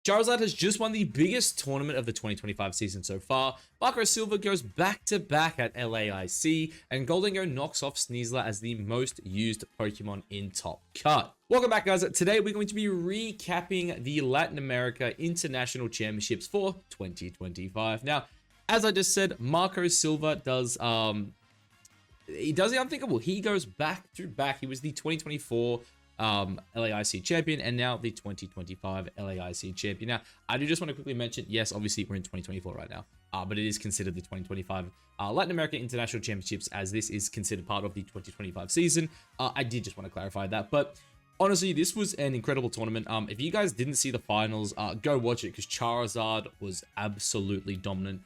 Charizard has just won the biggest tournament of the 2025 season so far. Marco Silva goes back-to-back at LAIC, and Goldengo knocks off Sneasler as the most used Pokemon in Top Cut. Welcome back, guys. Today we're going to be recapping the Latin America International Championships for 2025. Now, as I just said, Marco Silva does he does the unthinkable. He goes back-to-back. He was the 2024 LAIC champion and now the 2025 LAIC champion. Now, I do just want to quickly mention, yes, obviously we're in 2024 right now, but it is considered the 2025 Latin America International Championships, as this is considered part of the 2025 season. I did just want to clarify that, but honestly, this was an incredible tournament. If you guys didn't see the finals, go watch it because Charizard was absolutely dominant.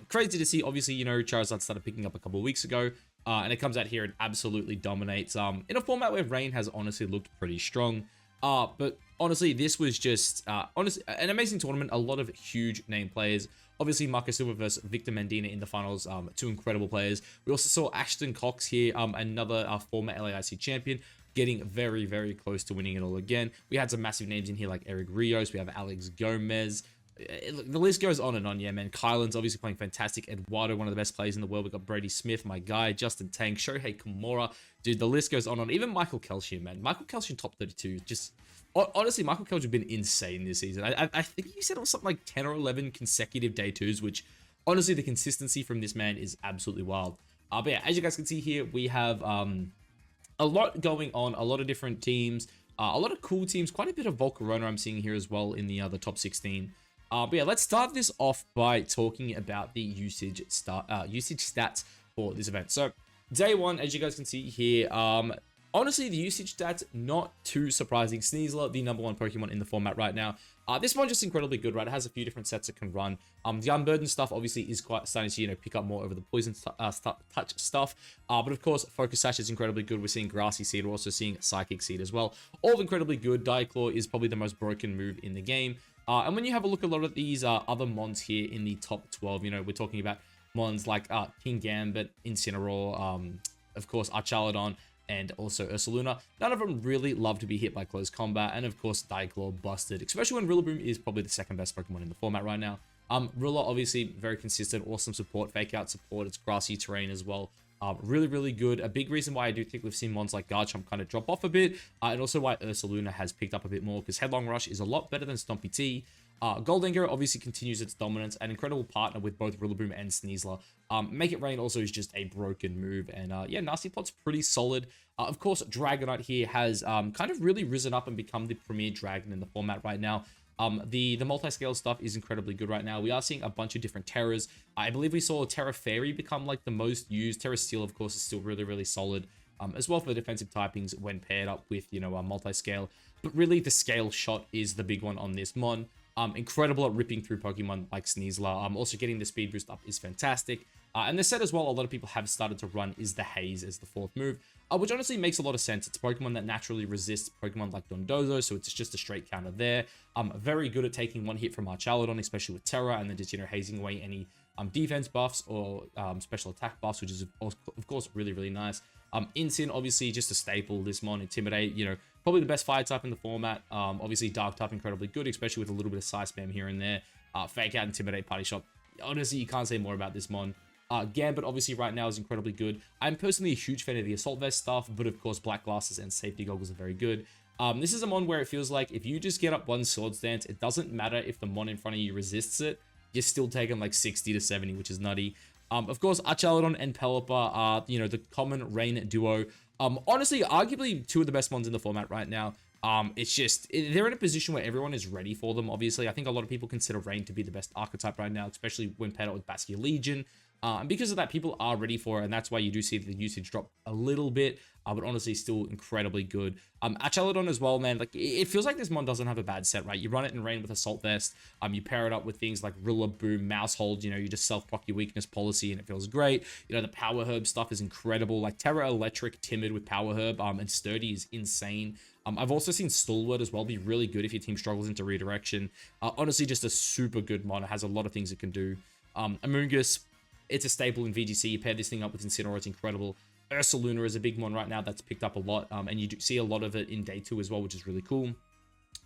Crazy to see. Obviously, you know, Charizard started picking up a couple of weeks ago. And it comes out here and absolutely dominates in a format where Rain has honestly looked pretty strong. But honestly, this was just an amazing tournament. A lot of huge name players. Obviously, Marco Silva versus Victor Mendina in the finals. Two incredible players. We also saw Ashton Cox here, another former LAIC champion, getting very, very close to winning it all again. We had some massive names in here like Eric Rios. We have Alex Gomez. The list goes on and on, yeah, man. Kylan's obviously playing fantastic. Eduardo, one of the best players in the world. We got Brady Smith, my guy. Justin Tang, Shohei Kimura. Dude, the list goes on and on. Even Michael Kelsian, man. Michael Kelsian top 32. Just, honestly, Michael Kelsian has been insane this season. I think he said it was something like 10 or 11 consecutive day twos, which, honestly, the consistency from this man is absolutely wild. But yeah, as you guys can see here, we have a lot going on. A lot of different teams. A lot of cool teams. Quite a bit of Volcarona I'm seeing here as well in the top 16. But yeah, let's start this off by talking about the usage stats for this event. So day one, as you guys can see here, honestly, the usage stats, not too surprising. Sneasler, the #1 Pokemon in the format right now. This one just incredibly good, right? It has a few different sets it can run. The Unburdened stuff obviously is quite starting to, you know, pick up more over the Poison Touch stuff. But of course, Focus Sash is incredibly good. We're seeing Grassy Seed. We're also seeing Psychic Seed as well. All incredibly good. Diaclaw is probably the most broken move in the game. And when you have a look at a lot of these other mons here in the top 12, you know, we're talking about mons like King Gambit, Incineroar, of course, Archaludon, and also Ursaluna. None of them really love to be hit by close combat. And of course, Diaclaw busted, especially when Rillaboom is probably the second best Pokemon in the format right now. Rilla, obviously, very consistent, awesome support, fake out support. It's grassy terrain as well. Really, really good. A big reason why I do think we've seen mons like Garchomp kind of drop off a bit, and also why Ursaluna has picked up a bit more, because Headlong Rush is a lot better than Stompy T. Goldengo obviously continues its dominance, an incredible partner with both Rillaboom and Sneasler. Make It Rain also is just a broken move, and yeah, Nasty Plot's pretty solid. Of course, Dragonite here has kind of really risen up and become the premier dragon in the format right now. The multi-scale stuff is incredibly good right now. We are seeing a bunch of different Terras. I believe we saw Terra Fairy become like the most used. Terra Steel, of course, is still really, really solid. As well for the defensive typings when paired up with, you know, a multi-scale. But really, the scale shot is the big one on this mon. Incredible at ripping through Pokemon like Sneasler. Also getting the speed boost up is fantastic. And the set as well, a lot of people have started to run is the Haze as the fourth move, which honestly makes a lot of sense. It's a Pokemon that naturally resists Pokemon like Dondozo, so it's just a straight counter there. Very good at taking one hit from Archaludon, especially with Terra, and then just, you know, hazing away any defense buffs or special attack buffs, which is of course really, really nice. Incin, obviously just a staple. This mon, Intimidate, you know, probably the best fire type in the format. Obviously Dark type incredibly good, especially with a little bit of Psy spam here and there. Fake Out, Intimidate, Party Shot. Honestly, you can't say more about this mon. Gambit obviously right now is incredibly good. I'm personally a huge fan of the Assault Vest stuff, but of course Black Glasses and Safety Goggles are very good. This is a mon where it feels like if you just get up one Swords Dance, it doesn't matter if the mon in front of you resists it. You're still taking like 60 to 70, which is nutty. Of course, Archaludon and Pelipper are, you know, the common Rain duo. Honestly, arguably two of the best mons in the format right now. It's just, they're in a position where everyone is ready for them, obviously. I think a lot of people consider Rain to be the best archetype right now, especially when paired up with Baskia Legion. And because of that, people are ready for it, and that's why you do see the usage drop a little bit, but honestly, still incredibly good. Archaludon as well, man, like, it feels like this mon doesn't have a bad set, right? You run it in Rain with Assault Vest, you pair it up with things like Rillaboom, Mouse Hold, you know, you just self-proc your weakness policy, and it feels great. You know, the Power Herb stuff is incredible, like Terra Electric, Timid with Power Herb, and Sturdy is insane. I've also seen Stalwart as well be really good if your team struggles into redirection. Honestly, just a super good mon. It has a lot of things it can do. Amoonguss, it's a staple in VGC. You pair this thing up with Incineroar, it's incredible. Ursaluna is a big one right now that's picked up a lot, and you do see a lot of it in day 2 as well, which is really cool.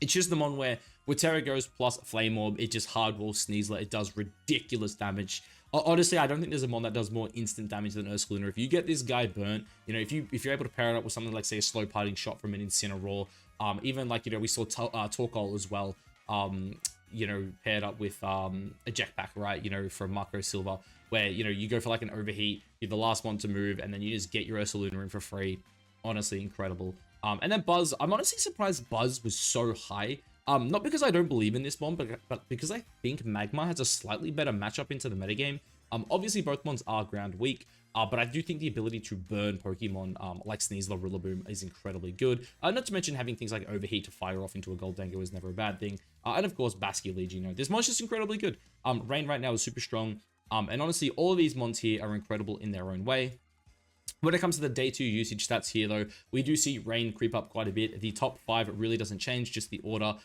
It's just the mon where with Terra Ghost plus Flame Orb, it just hardwalls Sneasler. It does ridiculous damage. Honestly, I don't think there's a mon that does more instant damage than Ursaluna. If you get this guy burnt, you know, if you're able to pair it up with something like, say, a slow parting shot from an Incineroar, even like, you know, we saw Torkoal as well, you know, paired up with a Jetpack, right, you know, from Marco Silva, where, you know, you go for like an overheat, you're the last one to move, and then you just get your Ursaluna in for free. Honestly, incredible. And then Buzz, I'm honestly surprised Buzz was so high. Not because I don't believe in this mon, but because I think Magmar has a slightly better matchup into the metagame. Obviously, both mons are ground weak, but I do think the ability to burn Pokemon like Sneasler, Rillaboom is incredibly good. Not to mention having things like Overheat to fire off into a Goldango is never a bad thing. And of course, Basculege, you know, this mon's just incredibly good. Rain right now is super strong. And honestly, all of these mons here are incredible in their own way. When it comes to the day 2 usage stats here, though, we do see Rain creep up quite a bit. The top 5 really doesn't change, just the order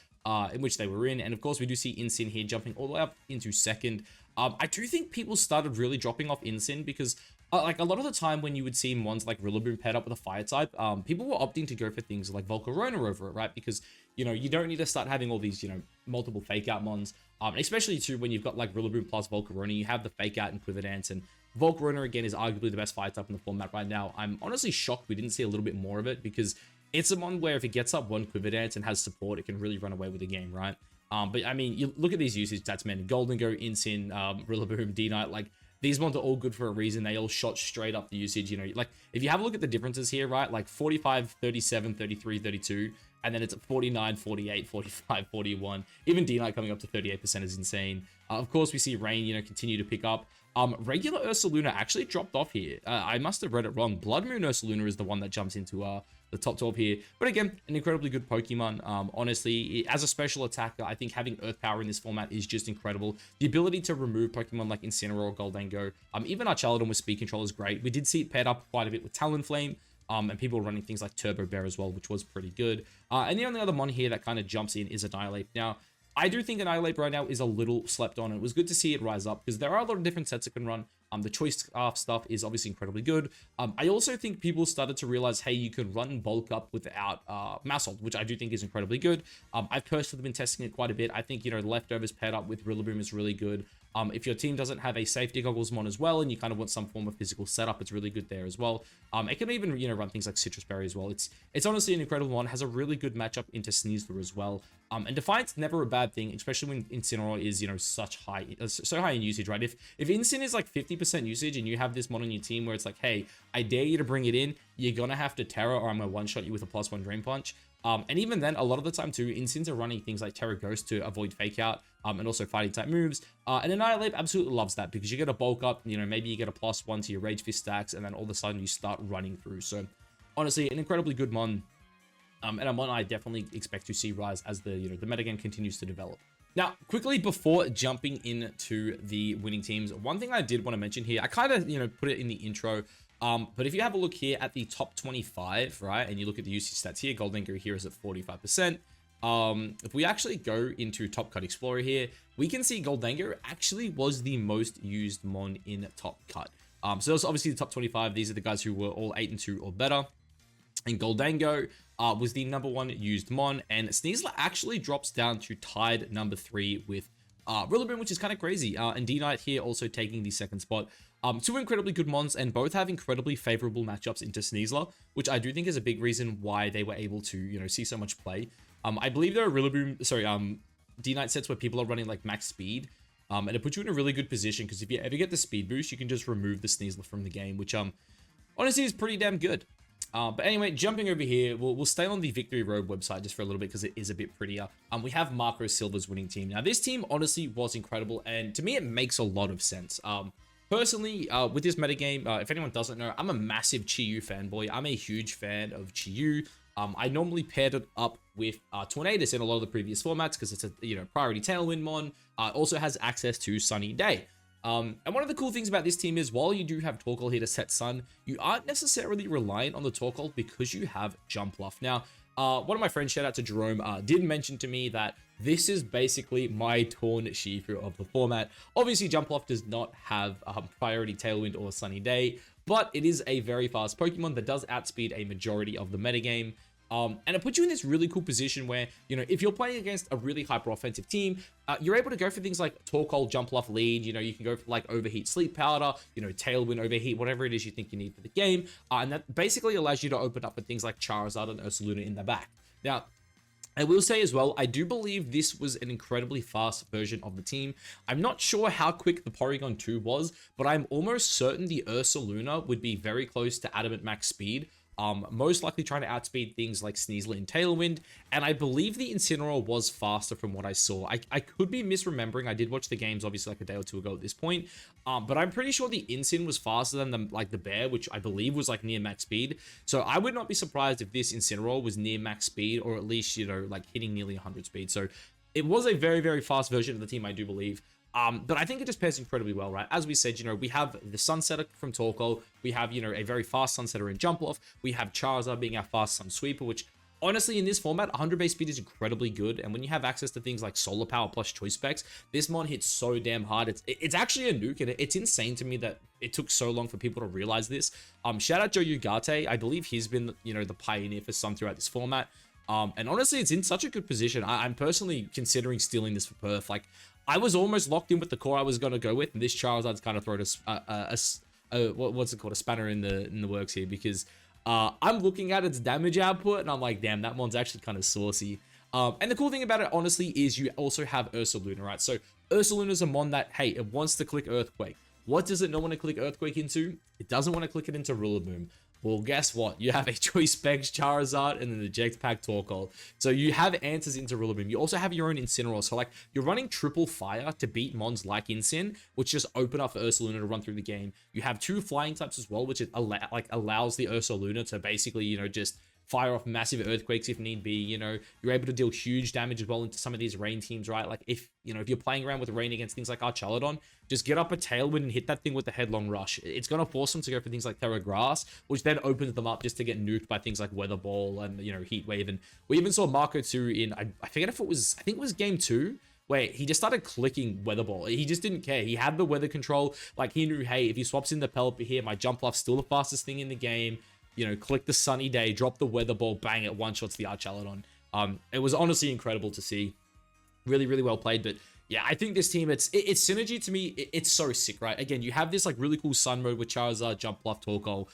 in which they were in. And of course, we do see Incin here jumping all the way up into second. I do think people started really dropping off Incin because like a lot of the time when you would see mons like Rillaboom paired up with a fire type, people were opting to go for things like Volcarona over it, right? Because, you know, you don't need to start having all these, you know, multiple fake out mons, especially too when you've got like Rillaboom plus Volcarona, you have the fake out and Quiver Dance, and Volcarona again is arguably the best fire type in the format right now. I'm honestly shocked we didn't see a little bit more of it because it's a mon where if it gets up one Quiver Dance and has support, it can really run away with the game, right? But I mean, you look at these usage stats, man. Goldango, Incin, Rillaboom, D-Knight, like these mons are all good for a reason. They all shot straight up the usage, you know, like if you have a look at the differences here, right? Like 45, 37, 33, 32, and then it's at 49, 48, 45, 41. Even D-Knight coming up to 38% is insane. Of course, we see Rain, you know, continue to pick up. Regular Ursaluna actually dropped off here. I must have read it wrong. Blood Moon Ursaluna is the one that jumps into the top 12 here. But again, an incredibly good Pokemon. Honestly, as a special attacker, I think having Earth Power in this format is just incredible. The ability to remove Pokemon like Incineroar, Goldango, even Archaladon with Speed Control is great. We did see it paired up quite a bit with Talonflame. And people running things like Turbo Bear as well, which was pretty good. And the only other mon here that kind of jumps in is Annihilate. Now, I do think Annihilate right now is a little slept on. It was good to see it rise up because there are a lot of different sets it can run. The choice scarf stuff is obviously incredibly good. I also think people started to realize, hey, you can run bulk up without Maushold, which I do think is incredibly good. I've personally been testing it quite a bit. I think, you know, Leftovers paired up with Rillaboom is really good. If your team doesn't have a safety goggles mon as well, and you kind of want some form of physical setup, it's really good there as well. It can even, you know, run things like Citrus Berry as well. It's honestly an incredible one. Has a really good matchup into Sneasler as well. And Defiant's never a bad thing, especially when Incineroar is, you know, so high in usage, right? If Incin is like 50% usage and you have this mon on your team where it's like, hey, I dare you to bring it in, you're gonna have to Terra or I'm gonna one-shot you with a +1 Drain Punch. And even then, a lot of the time too, Incins are running things like Terra Ghost to avoid fake out, and also fighting type moves. And Annihilate absolutely loves that because you get a bulk up, you know, maybe you get a +1 to your Rage Fist stacks, and then all of a sudden you start running through. So honestly, an incredibly good mon. And a mon I definitely expect to see rise as the, you know, the metagame continues to develop. Now, quickly before jumping into the winning teams, one thing I did want to mention here, I kind of, you know, put it in the intro, but if you have a look here at the top 25, right, and you look at the usage stats here, Goldango here is at 45%. If we actually go into Top Cut Explorer here, we can see Goldango actually was the most used mon in Top Cut. So that's obviously the top 25. These are the guys who were all 8 and 2 or better. And Goldango was the #1 used mon, and Sneasler actually drops down to tied #3 with Rillaboom, which is kind of crazy. And D-Knight here also taking the 2nd spot. Two incredibly good mons, and both have incredibly favorable matchups into Sneasler, which I do think is a big reason why they were able to, you know, see so much play. I believe there are D-Knight sets where people are running like max speed, and it puts you in a really good position because if you ever get the speed boost, you can just remove the Sneasler from the game, which honestly is pretty damn good. But anyway, jumping over here, we'll stay on the Victory Road website just for a little bit because it is a bit prettier. We have Marco Silva's winning team. Now, this team honestly was incredible, and to me, it makes a lot of sense. Personally, with this metagame, if anyone doesn't know, I'm a massive Chi-Yu fanboy. I'm a huge fan of Chi-Yu. I normally paired it up with Tornadus in a lot of the previous formats because it's a, you know, priority Tailwind mon. It also has access to Sunny Day. And one of the cool things about this team is while you do have Torkoal here to set Sun, you aren't necessarily reliant on the Torkoal because you have Jump Bluff. Now, one of my friends, shout out to Jerome, did mention to me that this is basically my Torn Shifu of the format. Obviously, Jump Bluff does not have priority Tailwind or Sunny Day, but it is a very fast Pokemon that does outspeed a majority of the metagame. And it puts you in this really cool position where, you know, if you're playing against a really hyper offensive team, you're able to go for things like Torkoal, Jump Off Lead. You know, you can go for like Overheat Sleep Powder, you know, Tailwind Overheat, whatever it is you think you need for the game. And that basically allows you to open up with things like Charizard and Ursaluna in the back. Now, I will say as well, I do believe this was an incredibly fast version of the team. I'm not sure how quick the Porygon 2 was, but I'm almost certain the Ursaluna would be very close to Adamant Max Speed. Most likely trying to outspeed things like Sneasel and Tailwind, and I believe the Incineroar was faster from what I saw. I could be misremembering. I did watch the games obviously like a day or two ago at this point, but I'm pretty sure the Incin was faster than the Bear, which I believe was like near max speed. So I would not be surprised if this Incineroar was near max speed, or at least, you know, like hitting nearly 100 speed. So it was a very, very fast version of the team, I do believe. But I think it just pairs incredibly well, right? As we said, you know, we have the Sunsetter from Torkoal. We have, you know, a very fast Sunsetter in Jump Off. We have Charizard being our fast Sun Sweeper, which honestly, in this format, 100 base speed is incredibly good. And when you have access to things like Solar Power plus Choice Specs, this mon hits so damn hard. It's actually a nuke, and it's insane to me that it took so long for people to realize this. Shout out Joe Ugarte. I believe he's been, you know, the pioneer for some throughout this format. And honestly, it's in such a good position. I'm personally considering stealing this for Perth. Like, I was almost locked in with the core I was going to go with, and this Charizard's kind of thrown what's it called, a spanner in the works here, because I'm looking at its damage output, and I'm like, damn, that one's actually kind of saucy. And the cool thing about it, honestly, is you also have Ursaluna, right? So Ursaluna's a mon that, hey, it wants to click Earthquake. What does it not want to click Earthquake into? It doesn't want to click it into Rillaboom. Well, guess what? You have a Choice Specs Charizard and an Eject Pack Torkoal. So you have answers into Rillaboom. You also have your own Incineroar. So like, you're running triple fire to beat mons like Incin, which just open up for Ursaluna to run through the game. You have 2 flying types as well, which allows the Ursaluna to basically, you know, just fire off massive earthquakes if need be. You know, you're able to deal huge damage as well into some of these rain teams, right? Like, if, you know, if you're playing around with rain against things like Archaladon, just get up a Tailwind and hit that thing with the Headlong Rush. It's going to force them to go for things like Terra Grass, which then opens them up just to get nuked by things like Weather Ball and, you know, Heat Wave. And we even saw Marco 2 in, I forget if it was, I think it was game 2, where he just started clicking Weather Ball. He just didn't care. He had the weather control. Like, he knew, hey, if he swaps in the Pelipper here, my Jump Off's still the fastest thing in the game. You know, click the Sunny Day, drop the Weather Ball, bang, it one-shots the Archaladon. It was honestly incredible to see. Really, really well played. But yeah, I think this team, it's synergy to me. It's so sick, right? Again, you have this like really cool Sun mode with Charizard, Jump Bluff, Torkoal.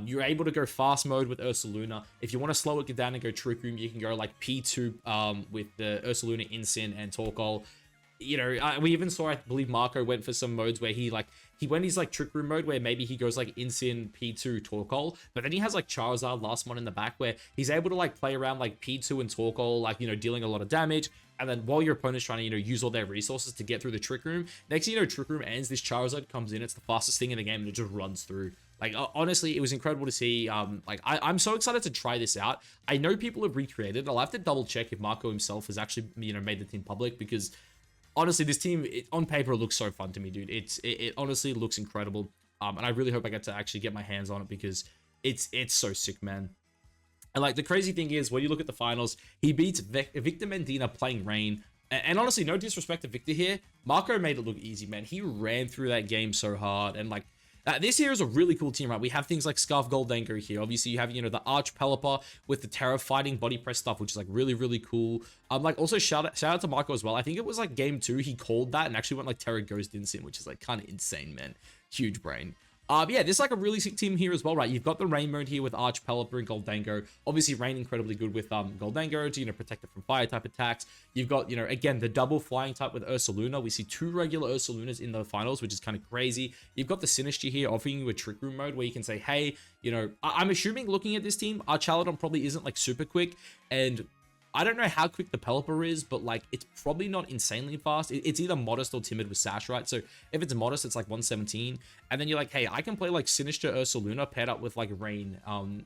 You're able to go fast mode with Ursaluna. If you want to slow it down and go Trick Room, you can go like P2 with the Ursaluna, Incin, and Torkoal. You know, we even saw, I believe Marco went for some modes where he went his like Trick Room mode, where maybe he goes like Incin, P2, Torkoal, but then he has like Charizard last one in the back, where he's able to like play around like P2 and Torkoal, like, you know, dealing a lot of damage. And then while your opponent's trying to, you know, use all their resources to get through the Trick Room, next thing you know, Trick Room ends, this Charizard comes in, it's the fastest thing in the game, and it just runs through. Like, honestly, it was incredible to see. Like, I'm so excited to try this out. I know people have recreated. I'll have to double check if Marco himself has actually, you know, made the team public, because honestly, this team, on paper, looks so fun to me, dude. It honestly looks incredible. And I really hope I get to actually get my hands on it, because it's so sick, man. And like, the crazy thing is, when you look at the finals, he beats Victor Mendina playing Rain. And honestly, no disrespect to Victor here, Marco made it look easy, man. He ran through that game so hard. And like, this here is a really cool team, right? We have things like Scarf Goldango here. Obviously, you have, you know, the Arch Pelipper with the Terra Fighting Body Press stuff, which is like really, really cool. Like, also shout out to Marco as well. I think it was like game 2, he called that and actually went like Terra Ghost Incin, which is like kind of insane, man. Huge brain. But yeah, there's like a really sick team here as well, right? You've got the Rain mode here with Arch Pelipper and Goldango. Obviously, Rain incredibly good with Goldango to, you know, protect it from fire type attacks. You've got, you know, again, the double flying type with Ursaluna. We see 2 regular Ursalunas in the finals, which is kind of crazy. You've got the Sinistcha here offering you a Trick Room mode where you can say, hey, you know, I'm assuming looking at this team, Archaladon probably isn't like super quick, and I don't know how quick the Pelipper is, but like, it's probably not insanely fast. It's either modest or timid with Sash, right? So if it's modest, it's like 117. And then you're like, hey, I can play like Sinistcha Ursaluna paired up with like Rain,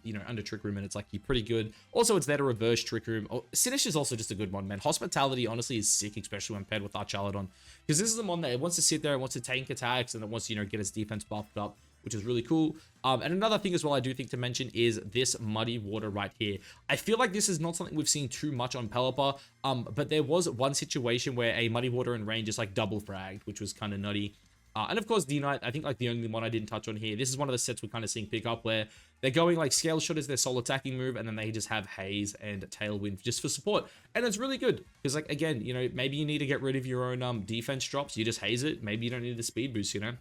you know, under Trick Room, and it's like, you're pretty good. Also, it's there to reverse Trick Room. Oh, Sinistcha is also just a good one, man. Hospitality honestly is sick, especially when paired with Archaladon, because this is the one that it wants to sit there, it wants to tank attacks, and it wants to, you know, get its defense buffed up, which is really cool. And another thing as well I do think to mention is this Muddy Water right here. I feel like this is not something we've seen too much on Pelipper, but there was one situation where a Muddy Water and Rain just like double fragged, which was kind of nutty. And of course, D-Knight, I think like the only one I didn't touch on here. This is one of the sets we're kind of seeing pick up where they're going like Scale Shot as their sole attacking move, and then they just have Haze and Tailwind just for support. And it's really good because, like, again, you know, maybe you need to get rid of your own defense drops. You just Haze it. Maybe you don't need the speed boost, you know?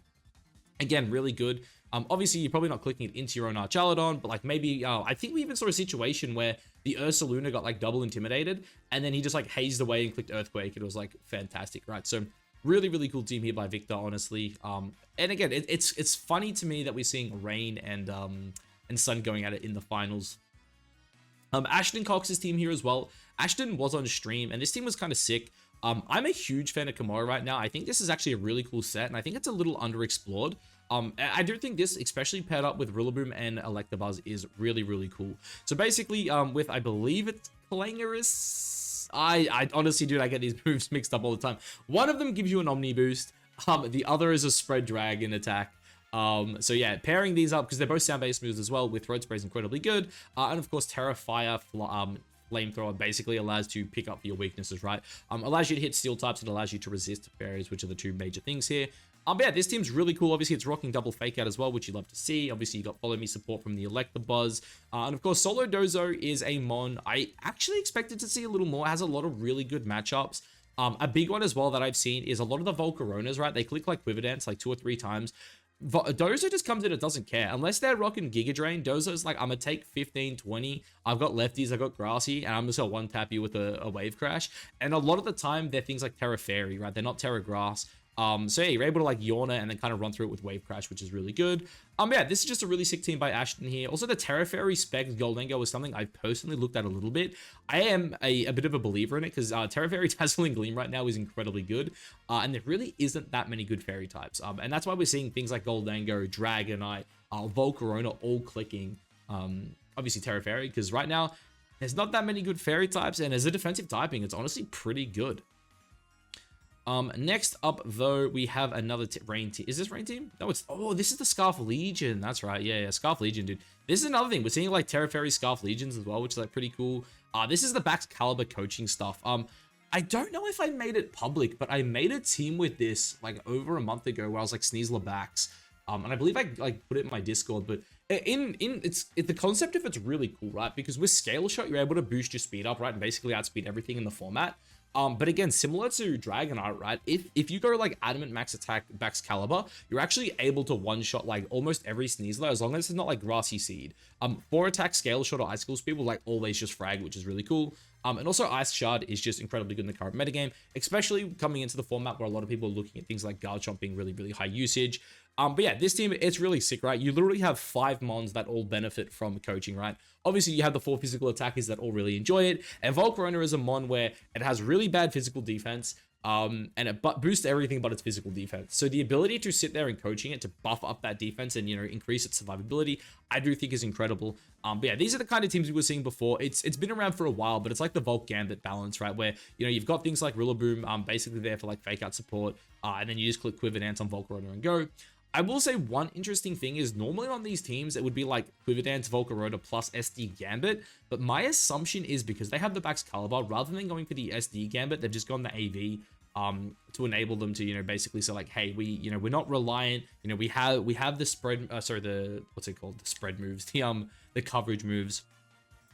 Again, really good. Obviously, you're probably not clicking it into your own Archaladon, but like maybe, I think we even saw a situation where the Ursaluna got like double intimidated, and then he just like hazed away and clicked Earthquake. It was like fantastic, right? So really, really cool team here by Victor, honestly. And again, it's funny to me that we're seeing Rain and Sun going at it in the finals. Ashton Cox's team here as well. Ashton was on stream, and this team was kind of sick. I'm a huge fan of Kimura right now. I think this is actually a really cool set, and I think it's a little underexplored. I do think this, especially paired up with Rillaboom and Electabuzz, is really, really cool. So basically, with, I believe it's Clangerous. I honestly, dude, I get these moves mixed up all the time. One of them gives you an Omni Boost. The other is a Spread Dragon attack. So yeah, pairing these up, because they're both sound-based moves as well, with Throat Spray is incredibly good. And of course, Terra Fire, Flamethrower basically allows to pick up your weaknesses, right? Allows you to hit steel types, and allows you to resist barriers, which are the two major things here. But yeah, this team's really cool. Obviously, it's rocking double Fake Out as well, which you love to see. Obviously, you got Follow Me support from the Electabuzz. And of course, Solo Dozo is a mon I actually expected to see a little more. It has a lot of really good matchups. A big one as well that I've seen is a lot of the Volcaronas, right? They click like Quiver Dance like 2 or 3 times. Dozo just comes in and doesn't care. Unless they're rocking Giga Drain, Dozo's like, I'm gonna take 15, 20. I've got lefties, I've got Grassy, and I'm just gonna one-tap you with a Wave Crash. And a lot of the time, they're things like Terra Fairy, right? They're not Terra Grass. So yeah, you're able to like Yorna and then kind of run through it with Wave Crash, which is really good. Yeah, this is just a really sick team by Ashton here. Also, the Terra Fairy Spec Goldengo was something I personally looked at a little bit. I am a bit of a believer in it because Terra Fairy Dazzling Gleam right now is incredibly good. And there really isn't that many good fairy types. And that's why we're seeing things like Goldengo, Dragonite, Volcarona all clicking. Obviously Terra Fairy, because right now there's not that many good fairy types, and as a defensive typing, it's honestly pretty good. Next up, though, we have another Rain team. Is this Rain team? No, it's... Oh, this is the Scarf Legion. That's right. Yeah, Scarf Legion, dude. This is another thing. We're seeing, like, Terra Fairy Scarf Legions as well, which is, like, pretty cool. This is the Bax Caliber coaching stuff. I don't know if I made it public, but I made a team with this, like, over a month ago where I was, like, Sneasler Bax. And I believe I, like, put it in my Discord, but... the concept of it's really cool, right? Because with Scale Shot, you're able to boost your speed up, right? And basically outspeed everything in the format. But again, similar to Dragonite, right? If you go like Adamant Max Attack Bax Caliber, you're actually able to one-shot like almost every Sneasler, as long as it's not like Grassy Seed. 4 attack, Scale Shot, or Icicle Speed will like always just frag, which is really cool. And also Ice Shard is just incredibly good in the current metagame, especially coming into the format where a lot of people are looking at things like Guard Chomp being really, really high usage. But yeah, this team, it's really sick, right? You literally have 5 mons that all benefit from coaching, right? Obviously, you have the 4 physical attackers that all really enjoy it. And Volcarona is a mon where it has really bad physical defense. And it boosts everything but its physical defense. So the ability to sit there and coaching it to buff up that defense and, you know, increase its survivability, I do think is incredible. But yeah, these are the kind of teams we were seeing before. It's been around for a while, but it's like the Volk Gambit balance, right? Where, you know, you've got things like Rillaboom, basically there for like fake out support. And then you just click Quiver Dance on Volcarona and go. I will say one interesting thing is normally on these teams, it would be like Quiver Dance, Volcarona plus SD Gambit. But my assumption is because they have the Bax Caliber, rather than going for the SD Gambit, they've just gone the AV to enable them to, you know, basically say like, hey, we're not reliant, you know, we have the spread, what's it called? The spread moves, the coverage moves.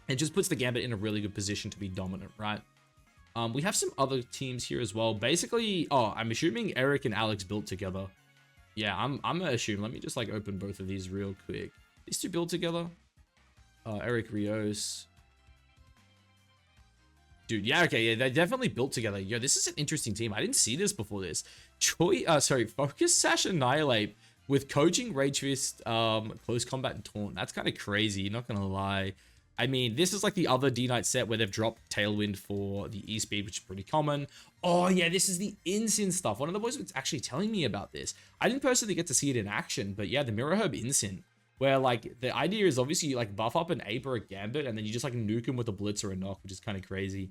It just puts the Gambit in a really good position to be dominant, right? We have some other teams here as well. Basically, I'm assuming Eric and Alex built together. Yeah, I'm gonna assume. Let me just like open both of these real quick. These two build together. Eric Rios. Dude, yeah, okay, yeah, they definitely built together. Yo, this is an interesting team. I didn't see this before this. Focus Sash Annihilate with coaching Rage Fist, Close Combat and Taunt. That's kind of crazy, not gonna lie. I mean, this is like the other D-Knight set where they've dropped Tailwind for the E-Speed, which is pretty common. Oh, yeah, this is the Incin stuff. One of the boys was actually telling me about this. I didn't personally get to see it in action, but yeah, the Mirror Herb Incin, where like the idea is obviously you like buff up an Ape or a Gambit, and then you just like nuke him with a Blitz or a Knock, which is kind of crazy.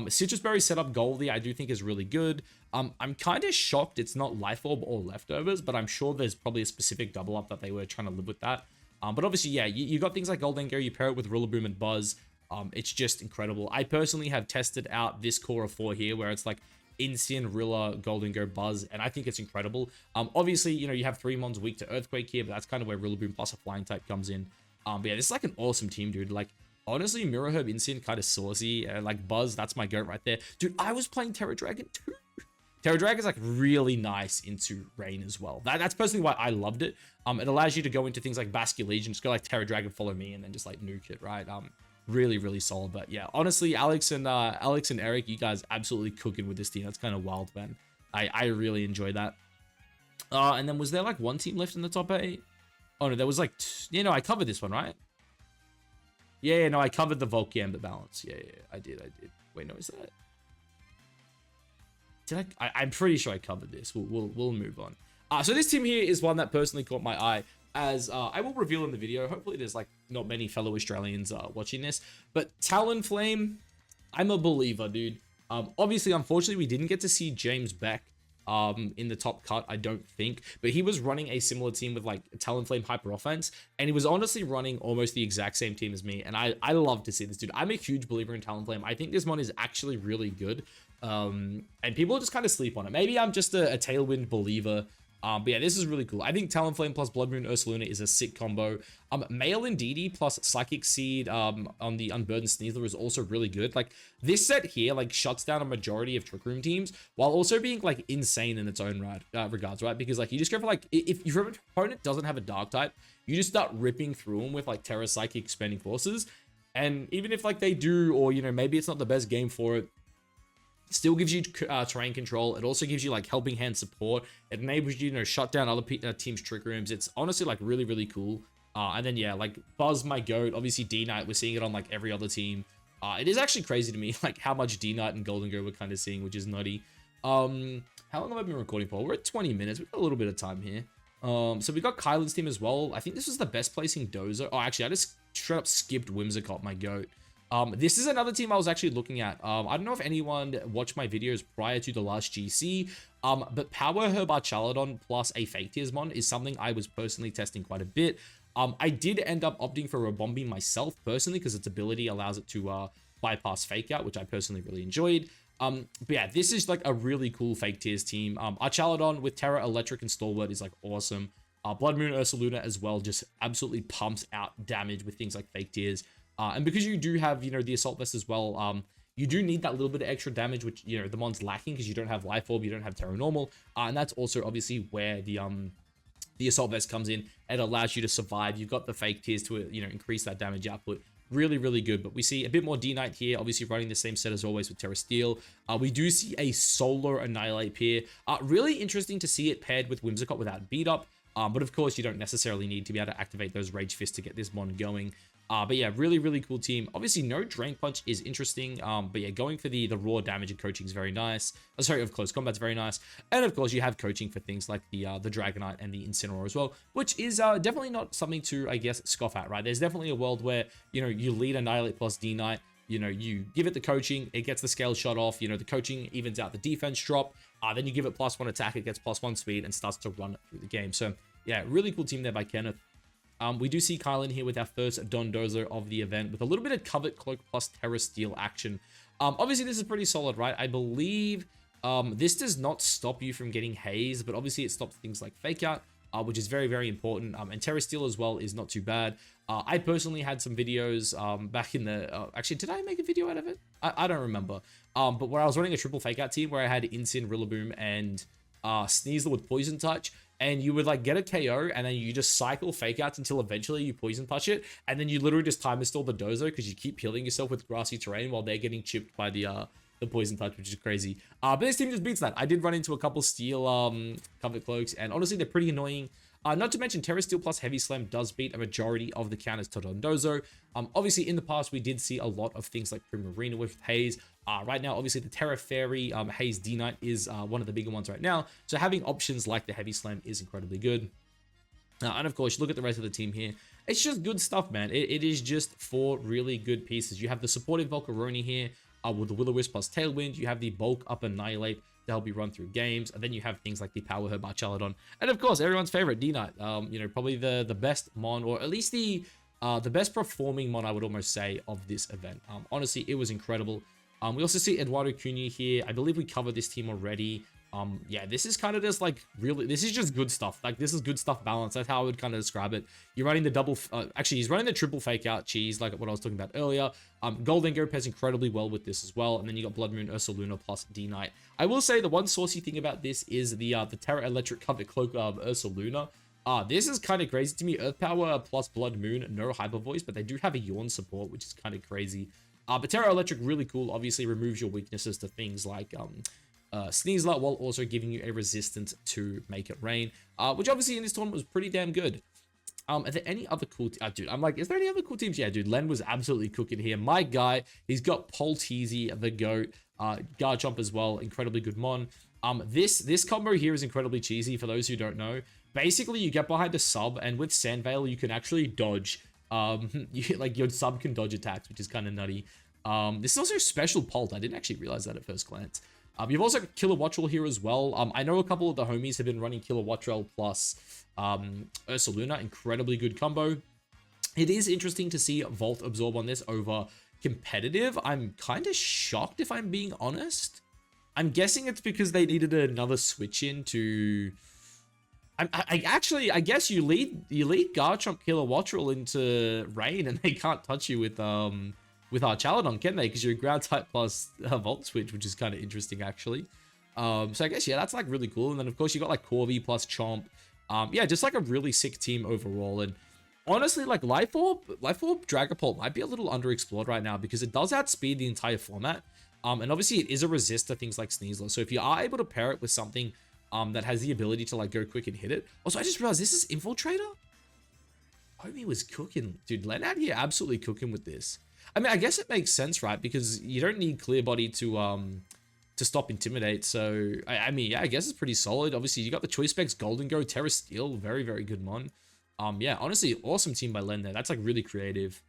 Citrus Berry setup Goldie, I do think is really good. I'm kind of shocked it's not Life Orb or Leftovers, but I'm sure there's probably a specific double up that they were trying to live with that. But obviously, yeah, you got things like Goldengo, you pair it with Rillaboom and Buzz. It's just incredible. I personally have tested out this core of 4 here, where it's like Insane, Rilla, Golden Go, Buzz, and I think it's incredible. Obviously, you know, you have 3 mons weak to Earthquake here, but that's kind of where Rillaboom plus a flying type comes in. But yeah, this is like an awesome team, dude. Like, honestly, Mirror Herb, Insane, kind of saucy. Like, Buzz, that's my goat right there. Dude, I was playing Terra Dragon too. Terra Dragon is like really nice into Rain as well. That's personally why I loved it. It allows you to go into things like Basque Legion, just go like Terra Dragon, follow me, and then just like nuke it, right? Really, really solid. But yeah, honestly, Alex and Eric, you guys absolutely cooking with this team. That's kind of wild, man. I really enjoy that. And then was there like one team left in the top 8? Oh no, there was like, you know, I covered this one, right? Yeah, no, I covered the Volcambit balance. Yeah, I did. Wait, no, is that? I'm pretty sure I covered this. We'll move on. So this team here is one that personally caught my eye, as I will reveal in the video. Hopefully there's like not many fellow Australians watching this, but Talonflame, I'm a believer, dude. Obviously, unfortunately, we didn't get to see James Beck in the top cut, I don't think, but he was running a similar team with like Talonflame Hyper Offense, and he was honestly running almost the exact same team as me, and I love to see this, dude. I'm a huge believer in Talonflame. I think this mon is actually really good. And people just kind of sleep on it. Maybe I'm just a Tailwind believer. But yeah, this is really cool. I think Talonflame plus Blood Moon Ursaluna is a sick combo. Male Indeedee plus Psychic Seed on the Unburdened Sneasler is also really good. Like, this set here, like, shuts down a majority of Trick Room teams while also being, like, insane in its own regards, right? Because, like, you just go for, like, if your opponent doesn't have a Dark type, you just start ripping through them with, like, Terra Psychic Expanding Forces. And even if, like, they do, or, you know, maybe it's not the best game for it, still gives you terrain control. It also gives you like helping hand support. It enables you to shut down other teams' trick rooms. It's honestly like really, really cool. And then yeah, like Buzz, my goat. Obviously D-Knight, we're seeing it on like every other team. It is actually crazy to me like how much D-Knight and Golden Go we're kind of seeing, which is nutty. How long have I been recording for? We're at 20 minutes. We've got a little bit of time here. So we got Kylan's team as well. I think this was the best placing Dozer. Oh, actually, I just straight up skipped Whimsicott, my goat. This is another team I was actually looking at. I don't know if anyone watched my videos prior to the last GC, but Power Herb Archaladon plus a Fake Tears mon is something I was personally testing quite a bit. I did end up opting for a Bombi myself personally because its ability allows it to bypass Fake Out, which I personally really enjoyed. But yeah, this is like a really cool Fake Tears team. Archaladon with Terra, Electric, and Stalwart is like awesome. Blood Moon Ursaluna as well just absolutely pumps out damage with things like Fake Tears. And because you do have, you know, the Assault Vest as well, you do need that little bit of extra damage, which, you know, the mon's lacking because you don't have Life Orb, you don't have Terra Normal. And that's also obviously where the Assault Vest comes in. It allows you to survive. You've got the Fake Tears to, you know, increase that damage output. Really, really good. But we see a bit more D-Knight here, obviously running the same set as always with Terra Steel. We do see a Solar Annihilate here. Really interesting to see it paired with Whimsicott without Beat Up. But of course, you don't necessarily need to be able to activate those Rage Fists to get this mon going. But yeah, really, really cool team. Obviously, no Drain Punch is interesting. But yeah, going for the raw damage and coaching is very nice. Sorry, of close combat's very nice. And of course, you have coaching for things like the Dragonite and the Incineroar as well, which is definitely not something to, I guess, scoff at, right? There's definitely a world where, you know, you lead Annihilate plus D-Knight, you know, you give it the coaching, it gets the scale shot off, you know, the coaching evens out the defense drop, then you give it +1 attack, it gets +1 speed and starts to run through the game. So yeah, really cool team there by Kenneth. We do see Kylan here with our first Dondozer of the event with a little bit of Covet Cloak plus Terra Steel action. Obviously, this is pretty solid, right? I believe this does not stop you from getting Haze, but obviously it stops things like Fake Out, which is very, very important. And Terra Steel as well is not too bad. I personally had some videos back in the... actually, did I make a video out of it? I don't remember. But where I was running a triple Fake Out team where I had Incin, Rillaboom, and Sneasler with Poison Touch. And you would like get a KO and then you just cycle Fake Outs until eventually you Poison Touch it. And then you literally just time install the Dozo because you keep healing yourself with grassy terrain while they're getting chipped by the Poison Touch, which is crazy. But this team just beats that. I did run into a couple Steel Covet Cloaks and honestly they're pretty annoying. Not to mention Terra Steel plus Heavy Slam does beat a majority of the counters to Dondozo. Obviously in the past we did see a lot of things like Primarina with Haze. Right now, obviously, the Terra Fairy Haze D-Knight is one of the bigger ones right now. So having options like the Heavy Slam is incredibly good. And of course, look at the rest of the team here. It's just good stuff, man. It is just 4 really good pieces. You have the supportive Volcaroni here with the Will-O-Wisp plus Tailwind. You have the Bulk Up Annihilate to help you run through games. And then you have things like the Power Herb Archaladon. And of course, everyone's favorite D-Knight. You know, probably the best mon, or at least the best performing mon, I would almost say, of this event. Honestly, it was incredible. We also see Eduardo Cunha here. I believe we covered this team already. Yeah, this is kind of just like really, this is just good stuff. Like this is good stuff balance. That's how I would kind of describe it. You're running the double, actually he's running the triple fake out cheese, like what I was talking about earlier. Goldengo pairs incredibly well with this as well. And then you got Blood Moon, Ursaluna plus D-Knight. I will say the one saucy thing about this is the Terra Electric covered cloak of Ursaluna. This is kind of crazy to me. Earth Power plus Blood Moon, no Hyper Voice, but they do have a Yawn support, which is kind of crazy. But Terra Electric, really cool. Obviously removes your weaknesses to things like Sneasler, while also giving you a resistance to Make It Rain, which obviously in this tournament was pretty damn good. Are there any other cool dude, I'm like, is there any other cool teams? Yeah, dude, Len was absolutely cooking here. My guy, he's got Polteezy, the GOAT, Garchomp as well, incredibly good mon. This combo here is incredibly cheesy for those who don't know. Basically, you get behind a sub, and with Sandvale, you can actually dodge. Like your sub can dodge attacks, which is kind of nutty. This is also a special Pult. I didn't actually realize that at first glance. You've also got Kilowattrel here as well. I know a couple of the homies have been running Kilowattrel plus Ursaluna. Incredibly good combo. It is interesting to see Volt Absorb on this over competitive. I'm kind of shocked if I'm being honest. I'm guessing it's because they needed another switch in to... I guess you lead Garchomp Kilowattrel into Rain and they can't touch you with Archaladon, can they? Because you're ground type plus Volt Switch, which is kind of interesting actually. So I guess yeah, that's like really cool. And then of course you got like Corvi plus Chomp. Yeah, just like a really sick team overall. And honestly, like Life Orb Dragapult might be a little underexplored right now because it does outspeed the entire format. And obviously it is a resist to things like Sneasler. So if you are able to pair it with something that has the ability to like go quick and hit it. Also, I just realized this is Infiltrator. Homie was cooking. Dude, Len out here absolutely cooking with this. I mean, I guess it makes sense, right? Because you don't need Clear Body to stop Intimidate. So, I mean, yeah, I guess it's pretty solid. Obviously, you got the Choice Specs, Golden Go, Terra Steel. Very, very good mon. Yeah, honestly, awesome team by Len there. That's like really creative.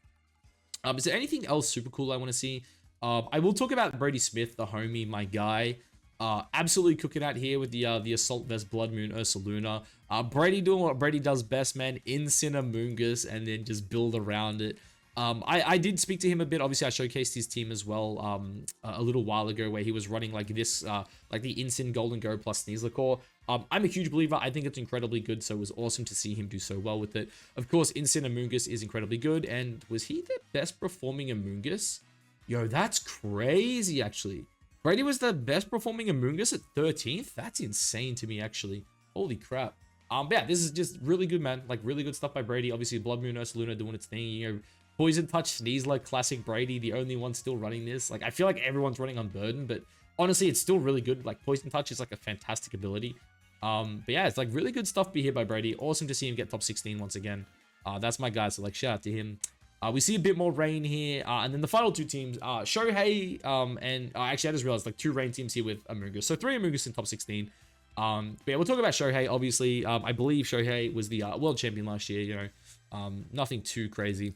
Is there anything else super cool I want to see? I will talk about Brady Smith, the homie, my guy. Absolutely cooking out here with the Assault Vest, Blood Moon, Ursaluna. Brady doing what Brady does best, man. Incineroar and then just build around it. I did speak to him a bit. Obviously, I showcased his team as well a little while ago where he was running like this, like the Incin Golden Go plus Sneasler core. I'm a huge believer. I think it's incredibly good, so it was awesome to see him do so well with it. Of course, Incineroar is incredibly good, and was he the best performing Amoonguss? Yo, that's crazy, actually. Brady was the best performing Amoonguss at 13th? That's insane to me, actually. Holy crap. But yeah, this is just really good, man. Like, really good stuff by Brady. Obviously, Blood Moon, Ursaluna doing its thing. You know, Poison Touch, Sneasler, classic Brady, the only one still running this. Like, I feel like everyone's running Unburden, but honestly, it's still really good. Like, Poison Touch is like a fantastic ability. But yeah, it's like really good stuff here by Brady. Awesome to see him get top 16 once again. That's my guy, so like, shout out to him. We see a bit more Rain here, and then the final two teams, Shohei, and actually I just realized like 2 Rain teams here with Amoonguss. So 3 Amoonguss in top 16. But yeah, we'll talk about Shohei, obviously. I believe Shohei was the world champion last year, you know, nothing too crazy.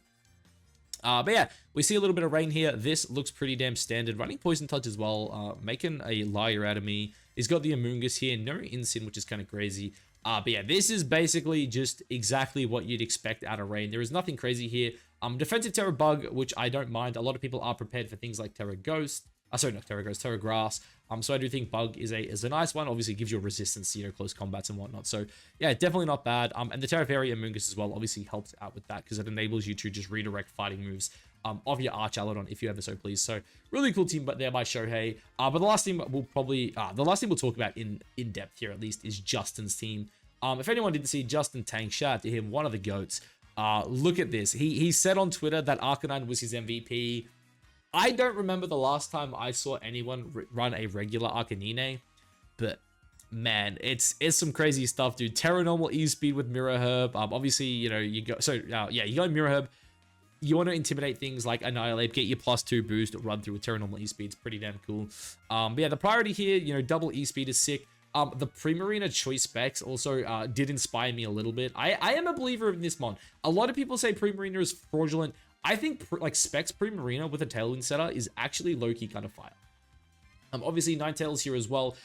But yeah, we see a little bit of Rain here. This looks pretty damn standard. Running Poison Touch as well, making a liar out of me. He's got the Amoonguss here, no Incin, which is kind of crazy. But yeah, this is basically just exactly what you'd expect out of Rain. There is nothing crazy here. Defensive Terra Bug, which I don't mind. A lot of people are prepared for things like Terra Ghost. Sorry, not Terra Ghost, Terra Grass. So I do think Bug is a nice one. Obviously, it gives you a resistance to, you know, close combats and whatnot. So yeah, definitely not bad. And the Terra Fairy Amoonguss as well obviously helps out with that because it enables you to just redirect fighting moves of your Archaladon if you ever so please. So really cool team, but there by Shohei. But the last team we'll probably the last team we'll talk about in depth here at least is Justin's team. If anyone didn't see Justin Tank, shout out to him, one of the GOATs. Look at this. He said on Twitter that Arcanine was his MVP. I don't remember the last time I saw anyone run a regular Arcanine, but man, it's some crazy stuff, dude. Terra Normal E-Speed with Mirror Herb. Obviously, you know, you go, so yeah, you go Mirror Herb. You want to intimidate things like Annihilate, get your +2 boost, run through with Terra Normal E-Speed. It's pretty damn cool. But yeah, the priority here, you know, double E-Speed is sick. The Primarina Choice Specs also did inspire me a little bit. I am a believer in this mon. A lot of people say Primarina is fraudulent. I think like Specs Primarina with a Tailwind setter is actually low-key kind of fire. Obviously, Ninetales here as well.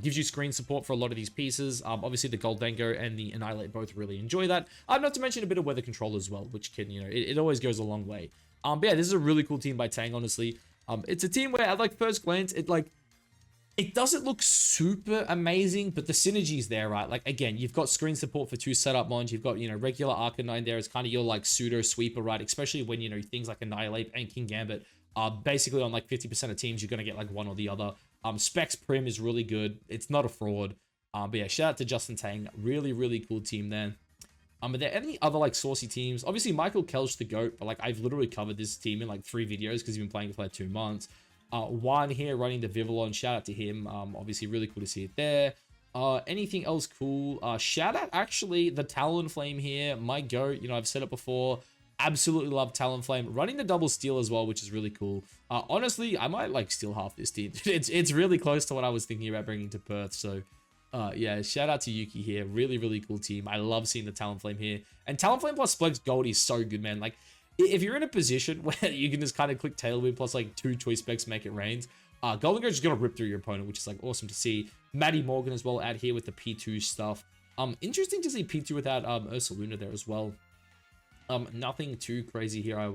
Gives you screen support for a lot of these pieces. Obviously, the Goldango and the Annihilate both really enjoy that. Not to mention a bit of weather control as well, which can, you know, it always goes a long way. But yeah, this is a really cool team by Tang, honestly. It's a team where at like first glance, it doesn't look super amazing, but the synergy's there, right? Like, again, you've got screen support for 2 setup mons. You've got, regular Arcanine there as kind of your, like, pseudo sweeper, right? Especially when, things like Annihilate and King Gambit are basically on, like, 50% of teams. You're going to get, like, one or the other. Specs Prim is really good. It's not a fraud. But yeah, shout out to Justin Tang. Really, really cool team there. Are there any other, like, saucy teams? Obviously, Michael Kelch the GOAT, but, like, I've literally covered this team in, like, 3 videos because he's been playing for, like, 2 months. Juan here running the Vivillon. Shout out to him. Obviously, really cool to see it there. Anything else cool? Shout out, actually, the Talonflame here. My GOAT. I've said it before. Absolutely love Talonflame. Running the double steal as well, which is really cool. Honestly, I might, like, steal half this team. It's really close to what I was thinking about bringing to Perth. So, yeah, shout out to Yuki here. Really, really cool team. I love seeing the Talonflame here. And Talonflame plus Splex Gold is so good, man. Like, if you're in a position where you can just kind of click Tailwind plus like 2 choice specs, make it rain, Golden Girl's just gonna rip through your opponent, which is like awesome to see. Maddie Morgan as well out here with the P2 stuff. Interesting to see P2 without Ursaluna there as well. Nothing too crazy here, I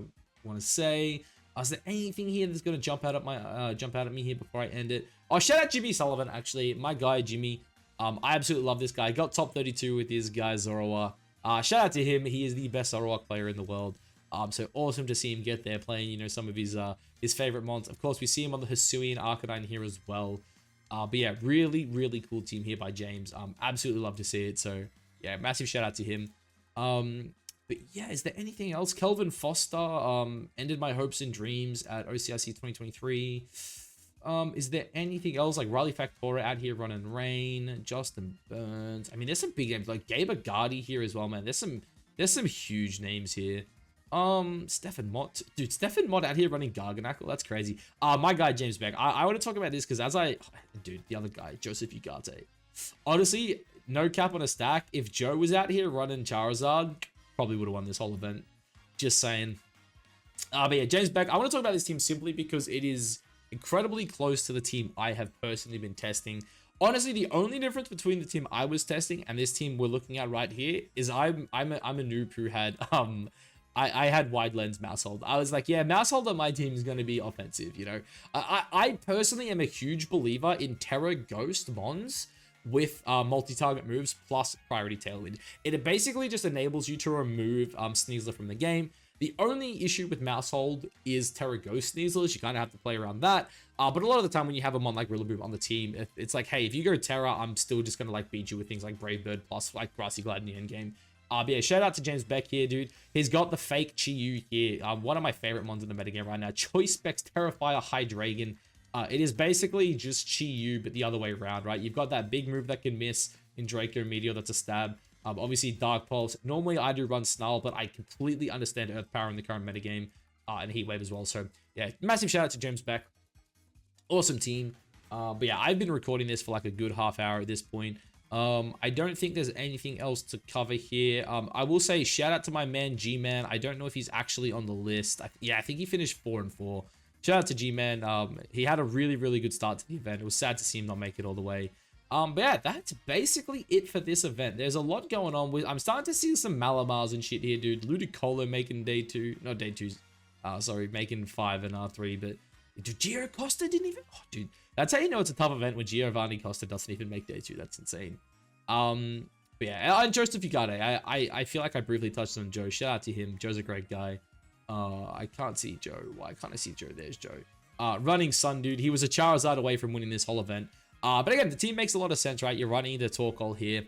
want to say. Is there anything here that's gonna jump out at me here before I end it? Oh, shout out Jimmy Sullivan, actually, my guy Jimmy. I absolutely love this guy. Got top 32 with his guy Zoroark. Shout out to him. He is the best Zoroark player in the world. So awesome to see him get there playing, some of his favorite mons. Of course, we see him on the Hisuian Arcanine here as well. But yeah, really, really cool team here by James. Absolutely love to see it. So yeah, massive shout out to him. But yeah, is there anything else? Kelvin Foster ended my hopes and dreams at OCIC 2023. Is there anything else? Like Riley Factora out here running Rain, Justin Burns. I mean, there's some big names like Gabe Agadi here as well, man. There's some huge names here. Stefan Mott. Dude, Stefan Mott out here running Garganackle. That's crazy. My guy, James Beck. I want to talk about this because dude, the other guy, Joseph Ugarte. Honestly, no cap on a stack. If Joe was out here running Charizard, probably would have won this whole event. Just saying. But yeah, James Beck. I want to talk about this team simply because it is incredibly close to the team I have personally been testing. Honestly, the only difference between the team I was testing and this team we're looking at right here is I'm a noob who had I had wide lens Mousehold. I was like, yeah, Mousehold on my team is going to be offensive, I personally am a huge believer in Terra Ghost Mons with multi-target moves plus priority Tailwind. It basically just enables you to remove Sneasler from the game. The only issue with Mousehold is Terra Ghost Sneaslers. You kind of have to play around that. But a lot of the time when you have a mon like Rillaboom on the team, it's like, hey, if you go Terra, I'm still just going to like beat you with things like Brave Bird plus like Grassy Glide in the end game. But yeah, shout out to James Beck here, dude. He's got the fake Chi-Yu here. One of my favorite mons in the metagame right now. Choice Specs Terrifier Hydreigon. It is basically just Chi-Yu, but the other way around, right? You've got that big move that can miss in Draco Meteor. That's a stab. Obviously, Dark Pulse. Normally, I do run Snarl, but I completely understand Earth Power in the current metagame. And Heat Wave as well. So, yeah, massive shout out to James Beck. Awesome team. But yeah, I've been recording this for like a good half hour at this point. I don't think there's anything else to cover here. I will say shout out to my man G-Man. I don't know if he's actually on the list. I think he finished 4-4. Shout out to G-Man. He had a really, really good start to the event. It was sad to see him not make it all the way. But yeah, that's basically it for this event. There's a lot going on. I'm starting to see some Malamars and shit here, dude. Ludicolo making day 2. No, day 2's. Sorry, making 5 and R3. But dude, Gio Costa didn't even... Oh, dude. That's how you know it's a tough event when Giovanni Costa doesn't even make day 2. That's insane. But yeah, and Joseph Ugarte. I feel like I briefly touched on Joe. Shout out to him. Joe's a great guy. I can't see Joe. Why can't I see Joe? There's Joe. Running Sun, dude. He was a Charizard away from winning this whole event. But again, the team makes a lot of sense, right? You're running the Torkoal here.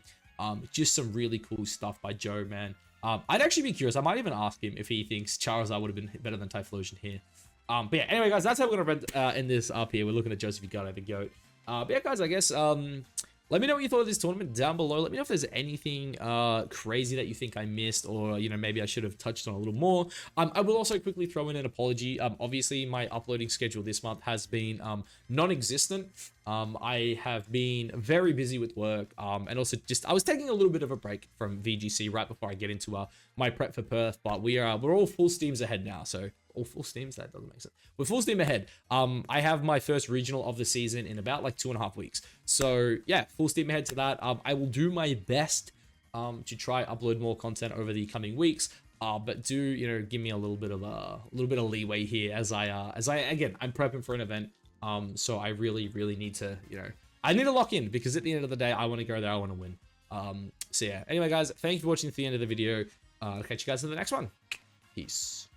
Just some really cool stuff by Joe, man. I'd actually be curious. I might even ask him if he thinks Charizard would have been better than Typhlosion here. But yeah, anyway, guys, that's how we're going to end this up here. We're looking at Joseph Ugarte, the GOAT. But yeah, guys, I guess, let me know what you thought of this tournament down below. Let me know if there's anything crazy that you think I missed or, maybe I should have touched on a little more. I will also quickly throw in an apology. Obviously, my uploading schedule this month has been non-existent. I have been very busy with work and also I was taking a little bit of a break from VGC right before I get into my prep for Perth, but we're all full steams ahead now, so all full steams, that doesn't make sense. We're full steam ahead. I have my first regional of the season in about like 2.5 weeks, so yeah, full steam ahead to that. I will do my best to try upload more content over the coming weeks. But do, you know, give me a little bit of leeway here as again, I'm prepping for an event. So I really need to, you know, I need to lock in, because at the end of the day, I want to go there. I want to win. So yeah. Anyway, guys, thank you for watching to the end of the video. I'll catch you guys in the next one. Peace.